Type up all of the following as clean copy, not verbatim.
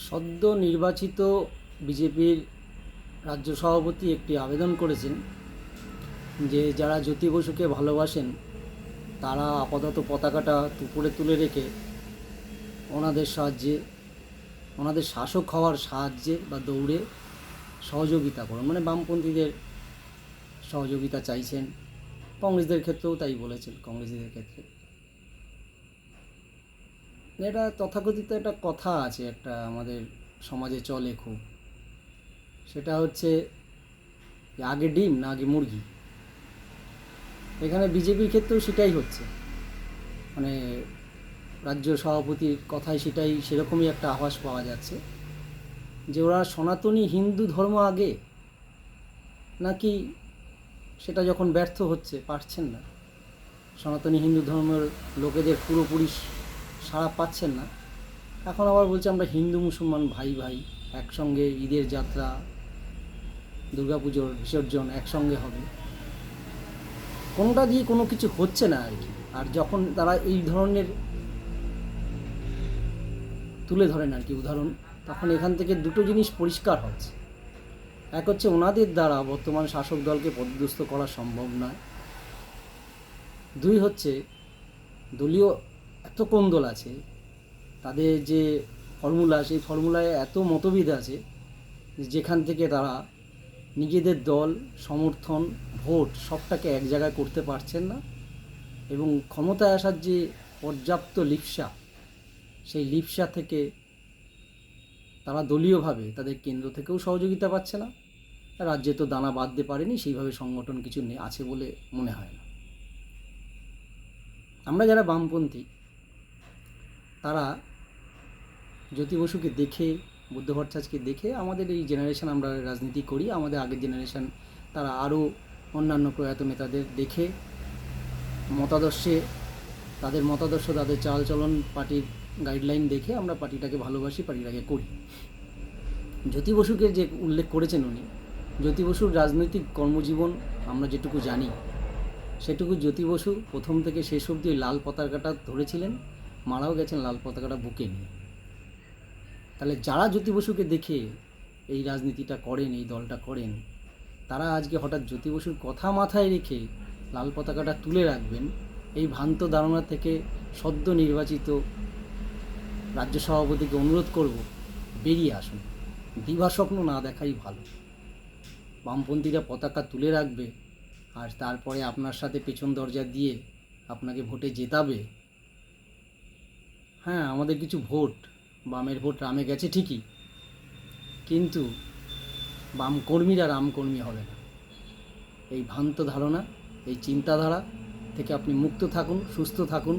সদ্য নির্বাচিত বিজেপির রাজ্য সভাপতি একটি আবেদন করেছেন যে যারা জ্যোতি বসুকে ভালোবাসেন তারা আপাতত পতাকাটা উপরে তুলে রেখে ওনাদের সাহায্যে, ওনাদের শাসক হওয়ার সাহায্যে বা দৌড়ে সহযোগিতা করুন, মানে বামপন্থীদের সহযোগিতা চাইছেন। কংগ্রেসদের ক্ষেত্রেও তাই বলেছেন। কংগ্রেসীদের ক্ষেত্রে এটা তথাকথিত একটা কথা আছে, একটা আমাদের সমাজে চলে খুব, সেটা হচ্ছে আগে ডিম না আগে মুরগি। এখানে বিজেপির ক্ষেত্রেও সেটাই হচ্ছে, মানে রাজ্য সভাপতির কথায় সেরকমই একটা আভাস পাওয়া যাচ্ছে যে ওরা সনাতনী হিন্দু ধর্ম আগে, নাকি সেটা যখন ব্যর্থ হচ্ছে, পারছেন না, সনাতনী হিন্দু ধর্মের লোকেদের পুরোপুরি সাড়া পাচ্ছেন না, এখন আবার বলছে আমরা হিন্দু মুসলমান ভাই ভাই, একসঙ্গে ঈদের যাত্রা, দুর্গাপুজোর বিসর্জন একসঙ্গে হবে। কোনোটা দিয়ে কোনো কিছু হচ্ছে না আর কি। আর যখন তারা এই ধরনের তুলে ধরেন আর কি উদাহরণ, তখন এখান থেকে দুটো জিনিস পরিষ্কার হচ্ছে। এক হচ্ছে ওনাদের দ্বারা বর্তমান শাসক দলকে পদদুস্ত করা সম্ভব নয়। দুই হচ্ছে দলীয় এত কোন্দল আছে, তাদের যে ফর্মুলা, সেই ফর্মুলায় এত মতভেদ আছে যেখান থেকে তারা নিজেদের দল, সমর্থন, ভোট সবটাকে এক জায়গায় করতে পারছেন না। এবং ক্ষমতায় আসার যে পর্যাপ্ত লিপ্সা, সেই লিপ্সা থেকে তারা দলীয়ভাবে তাদের কেন্দ্র থেকেও সহযোগিতা পাচ্ছে না। রাজ্যে তো দানা বাঁধতে পারেনি, সেইভাবে সংগঠন কিছু আছে বলে মনে হয় না। আমরা যারা বামপন্থী তারা জ্যোতি বসুকে দেখে, বুদ্ধ ভট্টাচার্যকে দেখে আমাদের এই জেনারেশন আমরা রাজনীতি করি, আমাদের আগের জেনারেশন তারা আরও অন্যান্য প্রয়াত নেতাদের দেখে মতাদর্শে, তাদের মতাদর্শ, তাদের চালচলন, পার্টির গাইডলাইন দেখে আমরা পার্টিটাকে ভালোবাসি, পার্টিটাকে করি। জ্যোতি বসুকে যে উল্লেখ করেছেন উনি, জ্যোতি বসুর রাজনৈতিক কর্মজীবন আমরা যেটুকু জানি সেটুকু, জ্যোতি বসু প্রথম থেকে শেষ অবধি লাল পতাকাটা ধরেছিলেন, মারাও গেছেন লাল পতাকাটা বুকে নিয়ে। তাহলে যারা জ্যোতি বসুকে দেখে এই রাজনীতিটা করেন, এই দলটা করেন, তারা আজকে হঠাৎ জ্যোতি বসুর কথা মাথায় রেখে লাল পতাকাটা তুলে রাখবেন, এই ভ্রান্ত ধারণা থেকে সদ্য নির্বাচিত রাজ্য সভাপতিকে অনুরোধ করব, বেরিয়ে আসুন। দিবাস্বপ্ন না দেখাই ভালো। বামপন্থীরা পতাকা তুলে রাখবে আর তারপরে আপনার সাথে পেছন দরজা দিয়ে আপনাকে ভোটে জেতাবে। হ্যাঁ, আমাদের কিছু ভোট, বামের ভোট রামে গেছে ঠিকই, কিন্তু বাম কর্মীরা রামকর্মী হবে না। এই ভ্রান্ত ধারণা, এই চিন্তাধারা থেকে আপনি মুক্ত থাকুন, সুস্থ থাকুন।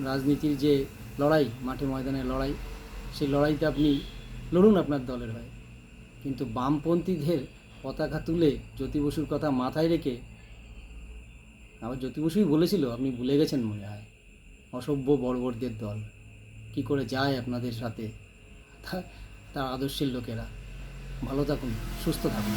রাজনীতির যে লড়াই, মাঠে ময়দানের লড়াই, সেই লড়াইতে আপনি লড়ুন আপনার দলের হয়ে, কিন্তু বামপন্থীদের পতাকা তুলে জ্যোতি বসুর কথা মাথায় রেখে, আবার জ্যোতি বসুই বলেছিল, আপনি ভুলে গেছেন মনে হয়, অসভ্য বর্বরদের দল কি করে যায় আপনাদের সাথে, তার আদর্শের লোকেরা। ভালো থাকুন, সুস্থ থাকুন।